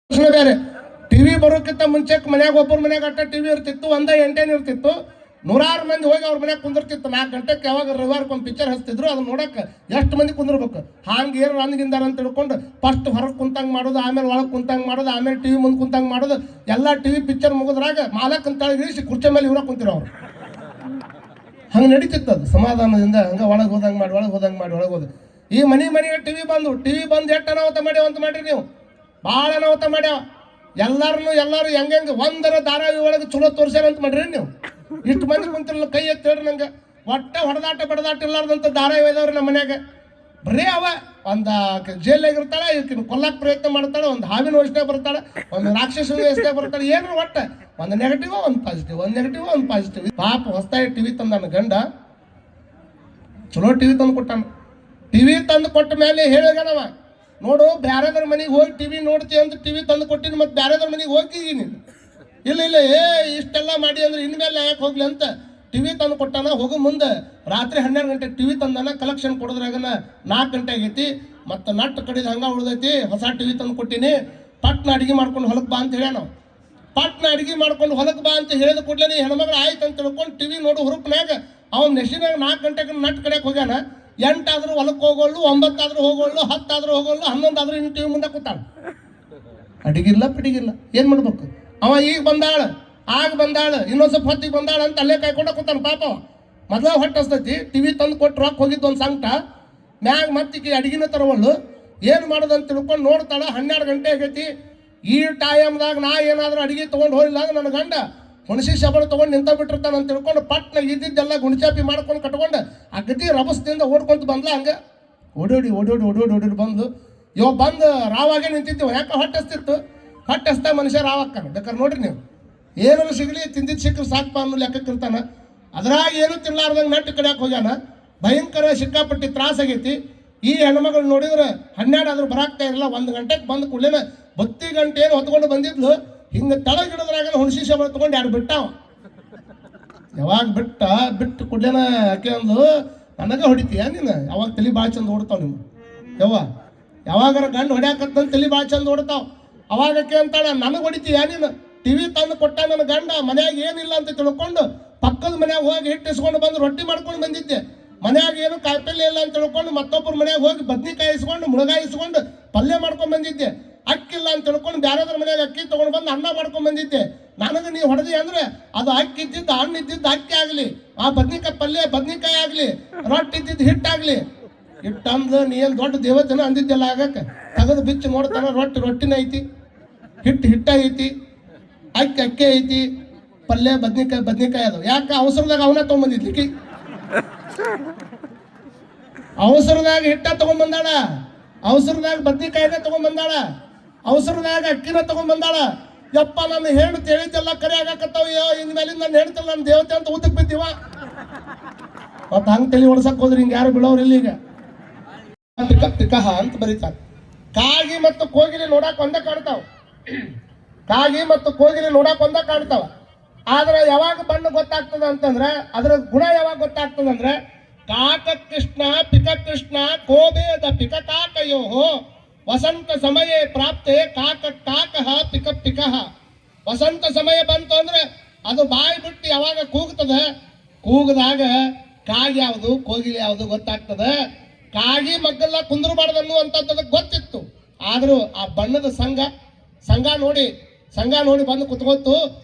ಪ್ರಶ್ನೆ ಬೇರೆ. ಟಿವಿ ಬರೋಕ್ಕಿಂತ ಮುಂಚೆ ಮನ್ಯಾಗ ಒಬ್ಬರ ಮನ್ಯಾಗ ಅಟ್ಟ ಟಿವಿ ಇರ್ತಿತ್ತು, ಒಂದ ಎಂಟೇನು ಇರ್ತಿತ್ತು. 100 ಮಂದಿ ಹೋಗಿ ಅವ್ರ ಮನ್ಯಾಗ ಕುಂದಿರ್ತಿತ್ತು. 4 ಗಂಟೆಗೆ ಯಾವಾಗ ರವಿವಾರಕ್ಕೊಂದು ಪಿಕ್ಚರ್ ಹಚ್ತಿದ್ರು, ಅದನ್ನ ನೋಡಕ್ಕೆ ಎಷ್ಟು ಮಂದಿ ಕುಂದಿರ್ಬೇಕು. ಹಾಂಗೆ ಏನು ಅಂದ್ಗಿಂದಾರ ಅಂತ ತಿಳ್ಕೊಂಡು ಫಸ್ಟ್ ಹೊರಗೆ ಕುಂತಂಗೆ ಮಾಡೋದು, ಆಮೇಲೆ ಒಳಗೆ ಕುಂತಂಗೆ ಮಾಡೋದು, ಆಮೇಲೆ ಟಿವಿ ಮುಂದೆ ಕುಂತಂಗೆ ಮಾಡೋದು. ಎಲ್ಲ ಟಿವಿ ಪಿಕ್ಚರ್ ಮುಗಿದ್ರಾಗ ಮಾಲಕ್ ಅಂತ ಇಳಿಸಿ ಕುರ್ಚಿ ಮೇಲೆ ಇವ್ರ ಕುಂತಿರೋ ಅವ್ರು. ಹಂಗೆ ನಡೀತಿತ್ತು ಅದು ಸಮಾಧಾನದಿಂದ. ಹಂಗೆ ಒಳಗೆ ಹೋದಂಗೆ ಮಾಡಿ ಒಳಗೆ ಹೋದ. ಈ ಮನೆಗೆ ಟಿವಿ ಬಂದು ಎಷ್ಟು ಅನಾಹುತ ಮಾಡ್ಯಾವ ಅಂತ ಮಾಡ್ರಿ ನೀವು. ಭಾಳ ಅನಾಹುತ ಮಾಡ್ಯಾವ. ಎಲ್ಲರೂ ಹೆಂಗೆ ಒಂದರ ಧಾರಾವಾಹಿ ಒಳಗೆ ಚಲೋ ತೋರ್ಸ್ಯಾರ ಅಂತ ಮಾಡ್ರಿ ನೀವು. ಇಷ್ಟು ಮಂದಿ ಕುಂತಿರಲ್ಲ ಕೈ ಎತ್ತಿ ಹೇಳ್ರಿ ನಂಗೆ. ಒಟ್ಟ ಬಡದಾಟ ಇಲ್ಲಾರ್ದಂಥ ಧಾರಾವಾಹಿ ಇದಾವ್ರಿ ನಮ್ಮ ಮನ್ಯಾಗ. ಬರೀ ಅವ ಒಂದು ಜೈಲಾಗ ಇರ್ತಾಳೆ, ಈಕಿನ ಕೊಲ್ಲಕ್ಕೆ ಪ್ರಯತ್ನ ಮಾಡ್ತಾಳೆ, ಒಂದು ಹಾವಿನ ಯೋಚನೆ ಬರ್ತಾಳೆ, ಒಂದು ರಾಕ್ಷಸನ ಯೋಚನೆ ಬರ್ತಾಳೆ. ಏನು ಒಟ್ಟ ಒಂದು ನೆಗೆಟಿವ್ ಒಂದು ಪಾಸಿಟಿವ್. ಪಾಪ ಹೊಸದಾಗಿ ಟಿವಿ ತಂದ ನನ್ನ ಗಂಡ ಚಲೋ ಟಿವಿ ತಂದು ಕೊಟ್ಟಾನ. ಟಿವಿ ತಂದು ಕೊಟ್ಟ ಮೇಲೆ ಹೇಳಿಗನವ, ನೋಡು ಬ್ಯಾರೆದ್ರ ಮನೆಗೆ ಹೋಗಿ ಟಿವಿ ನೋಡ್ತೀವಿ ಅಂತ ಟಿವಿ ತಂದು ಕೊಟ್ಟಿನಿ, ಮತ್ತು ಬ್ಯಾರೆದ್ರ ಮನೆಗೆ ಹೋಗಿದ್ದೀನಿ. ಇಲ್ಲ ಇಷ್ಟೆಲ್ಲ ಮಾಡಿ ಅಂದ್ರೆ ಇನ್ಮೇಲೆ ಯಾಕೆ ಹೋಗ್ಲಿ ಅಂತ ಟಿವಿ ತಂದು ಕೊಟ್ಟಾನ. ಹೋಗೋ ಮುಂದೆ ರಾತ್ರಿ 12 ಗಂಟೆ ಟಿವಿ ತಂದಾನ. ಕಲೆಕ್ಷನ್ ಕೊಡೋದ್ರಾಗನ 4 ಗಂಟೆ ಆಗೈತಿ. ಮತ್ತು ನಟ್ಟು ಕಡಿದು ಹಂಗ ಉಳ್ದೈತಿ. ಹೊಸ ಟಿವಿ ತಂದು ಕೊಟ್ಟಿನಿ, ಪಟ್ನ ಅಡಿಗೆ ಮಾಡ್ಕೊಂಡು ಹೊಲಕ್ಕೆ ಬಾ ಅಂತ ಹೇಳ್ಯಾನ. ಪಟ್ನ ಅಡಿಗೆ ಮಾಡ್ಕೊಂಡು ಹೊಲಕ್ಕೆ ಬಾ ಅಂತ ಹೇಳಿದ ಕೂಡಲೇ ಹೆಣ್ಮಗಳು ಆಯ್ತು ಅಂತ ತಿಳ್ಕೊಂಡು ಟಿವಿ ನೋಡು ಹುರುಪ್ನಾಗ ಅವ್ನ ನೆಶಿನಾಗ 4 ಗಂಟೆಗೆ ನಟ್ಟು ಕಡೆಗೆ ಹೋಗ್ಯಾನ. 8 ಆದ್ರೂ ಹೊಲಕ್ಕೆ ಹೋಗೋಳು, 9 ಆದ್ರೂ ಹೋಗೋಳು, 10 ಆದ್ರೂ ಹೋಗೋಳು, 11 ಆದ್ರೂ ಇನ್ನು ಟಿವಿ ಮುಂದೆ ಕೂತಾಳ. ಅಡಿಗಿಲ್ಲ ಪಿಡಿಗಿಲ್ಲ, ಏನು ಮಾಡ್ಬೇಕು? ಅವ ಈಗ ಬಂದಾಳ, ಆಗ ಬಂದಾಳ, ಇನ್ನೊಂದು ಸ್ವಲ್ಪ ಹೊತ್ತಿಗೆ ಬಂದಾಳ ಅಂತ ಅಲ್ಲೇ ಕಾಯ್ಕೊಂಡ ಕೂತಾನ. ಪಾಪ ಮೊದಲ ಹೊಟ್ಟೆ ಹಸ್ತೈತಿ. ಟಿವಿ ತಂದು ಕೊಟ್ಟು ರೊಕ್ಕ ಹೋಗಿದ್ದು ಒಂದು ಸಂಕಟ. ಮ್ಯಾಗ ಮತ್ತಿಗೆ ಅಡಿಗೆನ ತರವಳು. ಏನು ಮಾಡೋದಂತ ತಿಳ್ಕೊಂಡು ನೋಡ್ತಾಳ. 12 ಗಂಟೆ ಆಗೈತಿ. ಈ ಟೈಮ್ದಾಗ ನಾ ಏನಾದರೂ ಅಡಿಗೆ ತೊಗೊಂಡು ಹೋಗಿಲ್ಲ ಅಂದ್ರೆ ನನ್ನ ಗಂಡ ಹುಣಸಿ ಶಬಳ ತೊಗೊಂಡು ನಿಂತ ಬಿಟ್ಟಿರ್ತಾನೆ ಅಂತ ತಿಳ್ಕೊಂಡು ಪಟ್ನ ಇದ್ದಿದ್ದೆಲ್ಲ ಗುಣಿಚಾಪಿ ಮಾಡ್ಕೊಂಡು ಕಟ್ಕೊಂಡು ಅಗದಿ ರಭಸದಿಂದ ಓಡ್ಕೊಂತ ಬಂದ್ಲ. ಹಂಗೆ ಓಡೋಡಿ ಬಂದು ಬಂದು ರಾವಾಗೆ ನಿಂತಿದ್ದೇವೆ. ಯಾಕೆ ಹೊಟ್ಟೆ ಹಸ್ತಿತ್ತು. ಹೊಟ್ಟೆ ಹಸ್ತಾ ಮನುಷ್ಯ ರಾವಾಗ್ತಾನೆ. ಬೇಕಾದ್ರೆ ನೋಡ್ರಿ ನೀವು, ಏನಾರು ಸಿಗಲಿ ತಿಂದಿದ್ದು ಸಿಕ್ಕರು ಸಾಕಪ್ಪ ಅನ್ನೋ ಲೆಕ್ಕಕ್ಕೆ ಇರ್ತಾನೆ. ಅದ್ರಾಗ ಏನೂ ತಿನ್ಲಾರ್ದಂಗೆ ನಟ್ಟು ಕಡಿಯಕ್ಕೆ ಹೋಗ್ಯಾನ. ಭಯಂಕರ ಸಿಕ್ಕಾಪಟ್ಟಿ ತ್ರಾಸ ಆಗೈತಿ. ಈ ಹೆಣ್ಮಗಳು ನೋಡಿದ್ರೆ 12 ಆದ್ರೂ ಬರಾಕ್ತಾ ಇರಲ್ಲ. 1 ಗಂಟೆಗೆ ಬಂದು ಕೂಡಲೇ ಬತ್ತಿ ಗಂಟೆ ಏನು ಹೊತ್ಕೊಂಡು ಬಂದಿದ್ಲು. ಹಿಂಗೆ ತಳಗಿಡದ್ರಾಗ ಹುಣಸಿ ಶಬಳ ತೊಗೊಂಡು 2 ಬಿಟ್ಟಾವ. ಯಾವಾಗ ಬಿಟ್ಟು ಕೂಡಲೇನ ಆಕೆ ಅಂದು, ನನಗೆ ಹೊಡಿತೀಯ ನೀನು? ಯಾವಾಗ ತಲೆ ಭಾಳ ಚಂದ ಓಡ್ತಾವ ನಿಮ್ಮ ಯಾವಾಗಾರ ಗಂಡು ಹೊಡ್ಯಾಕತ್ತಂತ ತಲೆ ಭಾಳ ಚಂದ ಓಡ್ತಾವ. ಅವಾಗ ಆಕೆ ಅಂತಾಳ, ನನಗೆ ಹೊಡಿತೀಯ ನೀನು? ಟಿವಿ ತಂದು ಕೊಟ್ಟ ನನ್ನ ಗಂಡ, ಮನ್ಯಾಗ ಏನಿಲ್ಲ ಅಂತ ತಿಳ್ಕೊಂಡು ಪಕ್ಕದ ಮನ್ಯಾಗ ಹೋಗಿ ಹಿಟ್ಟು ಇಸ್ಕೊಂಡು ಬಂದು ರೊಟ್ಟಿ ಮಾಡ್ಕೊಂಡು ಬಂದಿದ್ದೆ. ಮನ್ಯಾಗ ಏನು ಕಾಯಿಪಲ್ಯ ಇಲ್ಲ ಅಂತ ತಿಳ್ಕೊಂಡು ಮತ್ತೊಬ್ಬರ ಮನ್ಯಾಗ ಹೋಗಿ ಬದ್ನಿಕಾಯಿ ಇಸ್ಕೊಂಡು ಮುಳಗಾಯಿ ಇಸ್ಕೊಂಡು ಪಲ್ಯ ಮಾಡ್ಕೊಂಡು ಬಂದಿದ್ದೆ. ಅಕ್ಕಿಲ್ಲ ಅಂತ ತಿಳ್ಕೊಂಡು ಬ್ಯಾರದ್ರ ಮನ್ಯಾಗ ಅಕ್ಕಿ ತೊಗೊಂಡು ಬಂದು ಅನ್ನ ಮಾಡ್ಕೊಂಡು ಬಂದಿದ್ದೆ. ನನಗೆ ನೀವು ಹೊಡೆದಿ ಅಂದ್ರೆ ಅದು ಅಕ್ಕಿ ಇದ್ದಿದ್ದು ಹಣ್ಣು ಇದ್ದಿದ್ದು ಅಕ್ಕಿ ಆಗಲಿ, ಆ ಬದ್ನಿಕಾಯಿ ಪಲ್ಯ ಬದ್ನಿಕಾಯಿ ಆಗಲಿ, ರೊಟ್ಟಿ ಇದ್ದಿದ್ದು ಹಿಟ್ಟಾಗಲಿ. ಹಿಟ್ಟಂದು ನೀ ಏನು ದೊಡ್ಡ ದೇವತೆನ ಅಂದಿದ್ದೆಲ್ಲ ಆಗಕ್ಕೆ ತೆಗೆದು ಬಿಚ್ಚಿ ನೋಡ್ತಾನೆ. ರೊಟ್ಟಿನ ಐತಿ, ಹಿಟ್ಟ ಐತಿ, ಅಕ್ಕಿ ಐತಿ, ಪಲ್ಯ ಬದ್ನಿಕಾಯಿ ಅದು. ಯಾಕೆ ಅವಸರದಾಗ ಅವನ ತೊಗೊಂಬಂದಿದ್ಲಿಕ್ಕಿ. ಅವಸರದಾಗ ಹಿಟ್ಟ ತೊಗೊಂಡ್ಬಂದಾಳ, ಅವಸರದಾಗ ಬದ್ನಿಕಾಯಿನ ತೊಗೊಂಡ್ಬಂದಾಳ, ಅವಸರದಾಗ ಅಕ್ಕಿನ ತೊಗೊಂಡ್ಬಂದಾಳ. ಯಪ್ಪ ನನ್ನ ಹೆಣ್ಣು ತಿಳಿದ್ದೆಲ್ಲ ಕರೆ ಆಗಾಕತ್ತಾವ. ಇನ್ಮೇಲಿಂದ ನನ್ನ ಹೇಳ್ತಿಲ್ಲ, ನನ್ನ ದೇವತೆ ಅಂತ ಊಟಕ್ಕೆ ಬಿದ್ದೀವ. ಮತ್ತು ಹಂಗೆ ತಲೆ ಹೊಡ್ಸಕ್ ಹೋದ್ರಿ ಹಿಂಗೆ ಯಾರು ಬಿಡೋರು ಇಲ್ಲ. ಈಗ ಪಿಕಹ ಅಂತ ಬರೀತಾರೆ. ಕಾಗಿ ಮತ್ತು ಕೋಗಿಲೆ ನೋಡಕ್ ಒಂದೇ ಕಾಣ್ತಾವ. ಕಾಗಿ ಮತ್ತು ಕೋಗಿಲೆ ನೋಡಕ್ ಒಂದೇ ಕಾಣ್ತಾವ. ಆದ್ರೆ ಯಾವಾಗ ಬಣ್ಣ ಗೊತ್ತಾಗ್ತದ ಅಂತಂದ್ರೆ, ಅದರ ಗುಣ ಯಾವಾಗ ಗೊತ್ತಾಗ್ತದಂದ್ರೆ, ಕಾಕ ಕೃಷ್ಣ ಪಿಕ ಕೃಷ್ಣ ಕೋಬೇದ ಪಿಕ ಕಾಕಯೋ ವಸಂತ ಸಮಯ ಪ್ರಾಪ್ತೆ ಕಾಕಃ ಪಿಕಃ. ವಸಂತ ಸಮಯ ಬಂತು ಅಂದ್ರೆ ಅದು ಬಾಯಿ ಬಿಟ್ಟು ಯಾವಾಗ ಕೂಗ್ತದೆ, ಕೂಗದಾಗ ಕಾಗಿ ಯಾವುದು ಕೋಗಿಲೆ ಯಾವುದು ಗೊತ್ತಾಗ್ತದೆ. ಕಾಗಿ ಮಗ್ಗಲ್ಲ ಕುಂದ್ರಬಾರ್ದು ಅನ್ನುವಂಥದ್ದು ಗೊತ್ತಿತ್ತು. ಆದರೂ ಆ ಬಣ್ಣದ ಸಂಘ ನೋಡಿ ಬಂದು ಕುತ್ಕೊತು.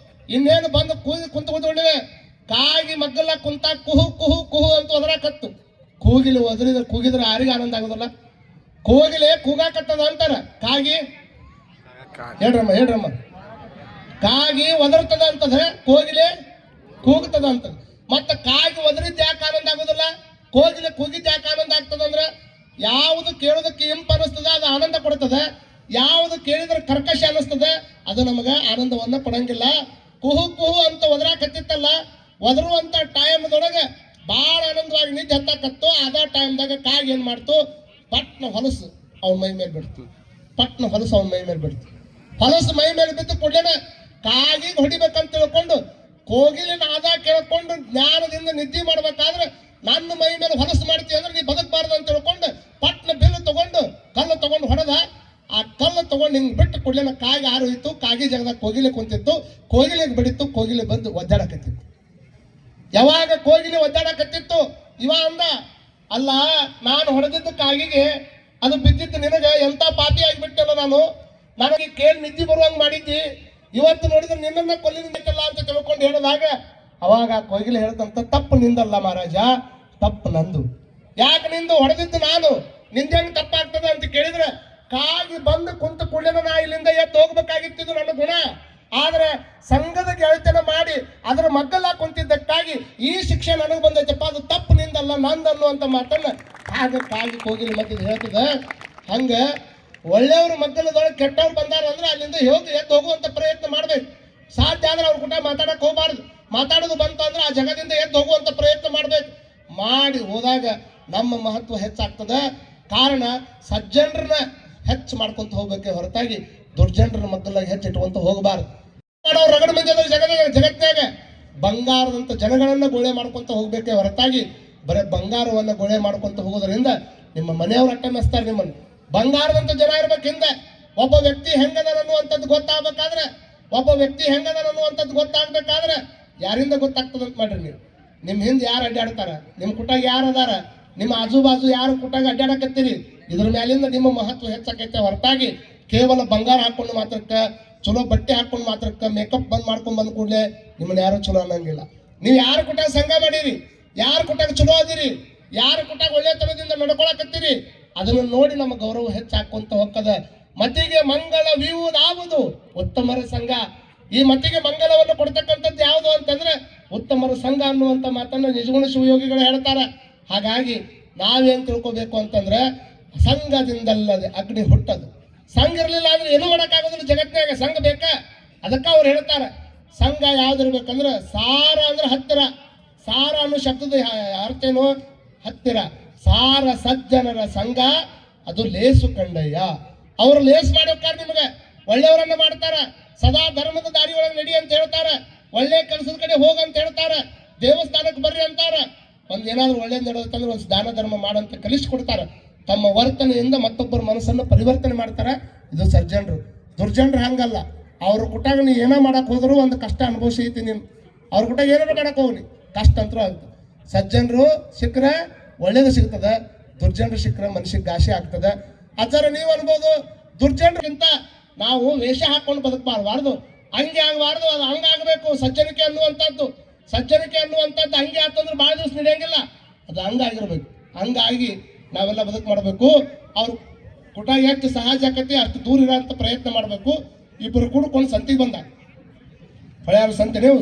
ಇನ್ನೇನು ಬಂದು ಕುಂತ್ಕೊಂಡಿವೆ. ಕಾಗಿ ಮಗ್ಗಲ್ಲ ಕುಂತ ಕುಹು ಅಂತ ಒದರಾಕತ್ತು. ಕೂಗಿದ್ರೆ ಯಾರಿಗೆ ಆನಂದ ಆಗೋದಿಲ್ಲ. ಕೋಗಿಲೆ ಕೂಗಾಕತ್ತದ ಅಂತಾರ. ಕಾಗಿ ಹೇಳ್ರಮ್ಮ ಕಾಗಿ ಒದರ್ತದ ಅಂತದ, ಕೋಗಿಲೆ ಕೂಗ್ತದ ಅಂತದ. ಮತ್ತೆ ಕಾಗಿ ಒದರಿದ್ದು ಯಾಕೆ ಆನಂದ ಆಗೋದಿಲ್ಲ, ಕೋಗಿಲೆ ಕೂಗಿದ್ದು ಯಾಕೆ ಆನಂದ ಆಗ್ತದಂದ್ರೆ, ಯಾವುದು ಕೇಳೋದಕ್ಕೆ ಇಂಪು ಅನಿಸ್ತದ ಅದು ಆನಂದ ಕೊಡ್ತದೆ. ಯಾವುದು ಕೇಳಿದ್ರೆ ಕರ್ಕಶ ಅನಿಸ್ತದೆ ಅದು ನಮಗೆ ಆನಂದವನ್ನ ಕೊಡಂಗಿಲ್ಲ. ಕುಹು ಅಂತ ಒದರಾಕತ್ತಿತ್ತಲ್ಲ, ಒದರುವಂತ ಟೈಮ್ದೊಳಗೆ ಭಾಳ ಆನಂದವಾಗಿ ನಿದ್ದೆ ಹತ್ತಾಕತ್ತು. ಅದೇ ಟೈಮ್ದಾಗ ಕಾಗಿ ಏನು ಮಾಡ್ತು, ಪಟ್ನ ಹೊಲಸು ಅವನ ಮೈ ಮೇಲೆ ಬಿಡ್ತು. ಹೊಲಸು ಮೈ ಮೇಲೆ ಬಿದ್ದು ಕೂಡಲೇ ಕಾಗಿಗೆ ಹೊಡಿಬೇಕಂತ ತಿಳ್ಕೊಂಡು ಕೋಗಿಲಿನ ಆದ ಕೇಳ್ಕೊಂಡು ಜ್ಞಾನದಿಂದ ನಿದ್ದೆ ಮಾಡ್ಬೇಕಾದ್ರೆ ನನ್ನ ಮೈ ಮೇಲೆ ಹೊಲಸು ಮಾಡ್ತೀವಿ ಅಂದ್ರೆ ನೀ ಬದುಕಬಾರ್ದು ಅಂತ ತಿಳ್ಕೊಂಡು ಪಟ್ನ ಬಿಲ್ಲು ತಗೊಂಡು ಕಲ್ಲು ತಗೊಂಡು ಹೊಡೆದ. ಆ ಕಲ್ಲು ತಗೊಂಡು ಹಿಂಗೆ ಬಿಟ್ಟು ಕೂಡಲೇ ಕಾಗಿ ಆರು ಹೋಯ್ತು. ಕಾಗಿ ಜಾಗದಾಗ ಕೋಗಿಲೆ ಕುಂತಿತ್ತು. ಕೋಗಿಲೆಗೆ ಬಡಿತು. ಕೋಗಿಲೆ ಬಂದು ಒದ್ದಾಡಕತ್ತಿತ್ತು. ಯಾವಾಗ ಕೋಗಿಲೆ ಒದ್ದಾಡಕತ್ತಿತ್ತು ಇವ ಅಂದ, ಅಲ್ಲ ನಾನು ಹೊಡೆದಿದ್ದು ಕಾಗಿಗೆ, ಅದು ಬಿದ್ದಿದ್ದು ನಿನಗೆ, ಎಂತ ಪಾಪಿ ಆಗಿಬಿಟ್ಟಲ್ಲ ನಾನು, ನನಗೆ ಕೇಳಿ ನಿದ್ದೆ ಬರುವಂಗೆ ಮಾಡಿದ್ದಿ, ಇವತ್ತು ನೋಡಿದ್ರೆ ನಿನ್ನನ್ನ ಕೊಲ್ಲಿನಿಲ್ಲ ಅಂತ ತಿಳ್ಕೊಂಡು ಹೇಳಿದಾಗ ಅವಾಗ ಕೋಗಿಲೆ ಹೇಳ್ದಂತ, ತಪ್ಪು ನಿಂದಲ್ಲ ಮಹಾರಾಜ, ತಪ್ಪು ನಂದು. ಯಾಕೆ ನಿಂದು? ಹೊಡೆದಿದ್ದು ನಾನು, ನಿಂದೇನು ತಪ್ಪಾಗ್ತದೆ ಅಂತ ಕೇಳಿದ್ರೆ, ಕಾಗಿ ಬಂದು ಕುಂತ ಕೂಡಲೇ ನಾ ಇಲ್ಲಿಂದ ಎದ್ದು ಹೋಗ್ಬೇಕಾಗಿತ್ತು ನನ್ನ ಗುಣ. ಆದ್ರೆ ಸಂಘದ ಗೆಳತನ ಮಾಡಿ ಅದರ ಮಗ್ಗಲ ಕುಂತಿದ್ದಕ್ಕಾಗಿ ಈ ಶಿಕ್ಷೆ ನನಗೆ ಬಂದೈತಪ್ಪ, ಅದು ತಪ್ಪು ನಿಂದಲ್ಲ ನಂದನ್ನು ಅಂತ ಮಾತನ್ನ ಆಗ ಕಾಗಿ ಕೋಗಿಲೆ ಮಧ್ಯದ ಹೇಳ್ತದೆ. ಹಂಗ ಒಳ್ಳೆಯವ್ರ ಮಗ್ಗಲದೊಳಗೆ ಕೆಟ್ಟವ್ರು ಬಂದಾರ ಅಂದ್ರೆ ಅಲ್ಲಿಂದ ಹೋಗಿ ಎದ್ದು ಹೋಗುವಂತ ಪ್ರಯತ್ನ ಮಾಡ್ಬೇಕು. ಸಾಧ್ಯ ಆದ್ರೆ ಅವ್ರ ಕೂಟ ಮಾತಾಡಕ್ ಹೋಗ್ಬಾರ್ದು. ಮಾತಾಡೋದು ಬಂತು ಅಂದ್ರೆ ಆ ಜಗದಿಂದ ಎದ್ದು ಹೋಗುವಂತ ಪ್ರಯತ್ನ ಮಾಡ್ಬೇಕು. ಮಾಡಿ ಹೋದಾಗ ನಮ್ಮ ಮಹತ್ವ ಹೆಚ್ಚಾಗ್ತದೆ. ಕಾರಣ ಸಜ್ಜನರನ್ನ ಹೆಚ್ಚು ಮಾಡ್ಕೊಂತ ಹೋಗ್ಬೇಕೆ ಹೊರತಾಗಿ ದುರ್ಜನರ ಮಗ್ಗಲಾಗಿ ಹೆಚ್ಚಿಟ್ಕೊಂತ ಹೋಗಬಾರ್ದು. ರಗಡ ಮಂದಿ ಜಗತ್ನಾಗ ಬಂಗಾರದಂತ ಜನಗಳನ್ನ ಗೋಳೆ ಮಾಡ್ಕೊಂತ ಹೋಗ್ಬೇಕೆ ಹೊರತಾಗಿ ಬರೀ ಬಂಗಾರವನ್ನ ಗೋಳೆ ಮಾಡ್ಕೊಂತ ಹೋಗೋದ್ರಿಂದ ನಿಮ್ಮ ಮನೆಯವ್ರ ಅಟ್ಟ ಮೆಸ್ತಾರೆ ನಿಮ್ಮನ್ನು. ಬಂಗಾರದಂತ ಜನ ಇರ್ಬೇಕಿಂದ ಒಬ್ಬ ವ್ಯಕ್ತಿ ಹೆಂಗದ ಅನ್ನುವಂಥದ್ದು ಗೊತ್ತಾಗಬೇಕಾದ್ರೆ, ಒಬ್ಬ ವ್ಯಕ್ತಿ ಹೆಂಗದ ಅನ್ನುವಂಥದ್ದು ಗೊತ್ತಾಗ್ಬೇಕಾದ್ರೆ ಯಾರಿಂದ ಗೊತ್ತಾಗ್ತದಂತ ಮಾಡ್ರಿ ನೀವು. ನಿಮ್ಮ ಹಿಂದೆ ಯಾರು ಅಡ್ಡಾಡ್ತಾರ, ನಿಮ್ಮ ಕುಟಾಗ ಯಾರು ಅದಾರ, ನಿಮ್ಮ ಆಜು ಬಾಜು ಯಾರು ಕುಟಾಗ ಅಡ್ಡಾಡಕತ್ತೀರಿ, ಇದ್ರ ಮೇಲಿಂದ ನಿಮ್ಮ ಮಹತ್ವ ಹೆಚ್ಚಾಕೈತೆ ಹೊರತಾಗಿ ಕೇವಲ ಬಂಗಾರ ಹಾಕೊಂಡು ಮಾತ್ರಕ್ಕ, ಚಲೋ ಬಟ್ಟೆ ಹಾಕೊಂಡು ಮಾತ್ರಕ್ಕ, ಮೇಕಪ್ ಬಂದ್ ಮಾಡ್ಕೊಂಡ್ ಬಂದ್ ಕೂಡಲೇ ನಿಮ್ಮನ್ನ ಯಾರು ಚಲೋ ಅನ್ನಂಗಿಲ್ಲ. ನೀವು ಯಾರ ಕುಟಾಗ ಸಂಘ ಮಾಡೀರಿ, ಯಾರ ಕುಟಾಗ ಚಲೋ ಅದಿರಿ, ಯಾರ ಕುಟಾಗ ಒಳ್ಳೆತನದಿಂದ ನಡ್ಕೊಳಕತ್ತೀರಿ, ಅದನ್ನು ನೋಡಿ ನಮ್ಮ ಗೌರವ ಹೆಚ್ಚಾಕೊಂತ ಹೋಗ್ತದ. ಮತಿಗೆ ಮಂಗಳವಿಯುವುದಾವುದು ಉತ್ತಮರ ಸಂಘ. ಈ ಮತಿಗೆ ಮಂಗಲವನ್ನು ಕೊಡ್ತಕ್ಕಂಥದ್ದು ಯಾವುದು ಅಂತಂದ್ರೆ ಉತ್ತಮರ ಸಂಘ ಅನ್ನುವಂಥ ಮಾತನ್ನು ನಿಜಗುಣ ಶಿವಯೋಗಿಗಳು ಹೇಳ್ತಾರೆ. ಹಾಗಾಗಿ ನಾವೇನ್ ತಿಳ್ಕೊಬೇಕು ಅಂತಂದ್ರೆ ಸಂಘದಿಂದಲ್ಲದೆ ಅಗ್ನಿ ಹುಟ್ಟದು. ಸಂಘ ಇರಲಿಲ್ಲ ಅಂದ್ರೆ ಏನು ಮಾಡೋಕ್ಕಾಗೋದಿಲ್ಲ ಜಗತ್ತಿನಾಗ. ಸಂಘ ಬೇಕಾ? ಅದಕ್ಕೆ ಅವ್ರು ಹೇಳ್ತಾರೆ ಸಂಘ ಯಾವ್ದಿರ್ಬೇಕಂದ್ರೆ ಸಾರ ಅಂದ್ರೆ ಹತ್ತಿರ. ಸಾರ ಅನ್ನೋ ಶಬ್ದದ ಅರ್ಥ ಏನು? ಹತ್ತಿರ. ಸಾರ ಸಜ್ಜನರ ಸಂಘ ಅದು ಲೇಸು ಕಂಡಯ್ಯ. ಅವ್ರು ಲೇಸ್ ಮಾಡಿ ಹೋಗ್ತಾರೆ, ನಿಮಗೆ ಒಳ್ಳೆಯವರನ್ನ ಮಾಡ್ತಾರ, ಸದಾ ಧರ್ಮದ ದಾರಿ ಒಳಗೆ ನಡಿ ಅಂತ ಹೇಳ್ತಾರ, ಒಳ್ಳೆ ಕೆಲಸದ ಕಡೆ ಹೋಗಂತ ಹೇಳ್ತಾರ, ದೇವಸ್ಥಾನಕ್ಕೆ ಬರ್ರಿ ಅಂತಾರ. ಏನಾದ್ರು ಒಳ್ಳೇದು ನಡೆದಂದ್ರೆ ಒಂದು ದಾನ ಧರ್ಮ ಮಾಡಂತ ಕಲಿಸ್ಕೊಡ್ತಾರ. ತಮ್ಮ ವರ್ತನೆಯಿಂದ ಮತ್ತೊಬ್ಬರ ಮನಸ್ಸನ್ನು ಪರಿವರ್ತನೆ ಮಾಡ್ತಾರ. ಇದು ಸಜ್ಜನರು. ದುರ್ಜನರು ಹಂಗಲ್ಲ. ಅವ್ರ ಕುಟಾಗ ನೀ ಏನೋ ಮಾಡಕ್ ಹೋದ್ರು ಒಂದು ಕಷ್ಟ ಅನುಭವಿಸೈತಿ ನೀನು. ಅವ್ರ ಕುಟಾಗ ಏನಾರು ಮಾಡಕ್ ಹೋಗ್ಲಿ ಕಷ್ಟ ಅಂತರೂ ಆಗ್ತದೆ. ಸಜ್ಜನರು ಸಿಕ್ಕರೆ ಒಳ್ಳೇದು ಸಿಗ್ತದೆ, ದುರ್ಜನರು ಸಿಕ್ಕರೆ ಮನುಷ್ಯಗೆ ಘಾಸಿ ಆಗ್ತದೆ. ಆಚಾರ ನೀವು ಅನ್ಬೋದು, ದುರ್ಜನರಿಗಿಂತ ನಾವು ವೇಷ ಹಾಕೊಂಡು ಬದುಕಬಾರ್ದು, ಹಂಗೆ ಆಗಬಾರ್ದು, ಅದು ಹಂಗಾಗಬೇಕು. ಸಜ್ಜನಿಕೆ ಅನ್ನುವಂಥದ್ದು ಹಂಗೆ ಆತಂದ್ರೆ ಭಾಳ ದಿವಸ ನಡೆಯಂಗಿಲ್ಲ. ಅದು ಹಂಗಾಗಿರ್ಬೇಕು. ಹಂಗಾಗಿ ನಾವೆಲ್ಲ ಬದುಕು ಮಾಡಬೇಕು. ಅವ್ರು ಕುಟಾಗ ಎಷ್ಟು ಸಹಜ ಆಕತಿ ಅಷ್ಟು ದೂರ ಇರೋಂಥ ಪ್ರಯತ್ನ ಮಾಡಬೇಕು. ಇಬ್ಬರು ಕೂಡ್ಕೊಂಡು ಸಂತಿಗೆ ಬಂದ ಹೊಳೆಯಾರ ಸಂತೆ ನೀವು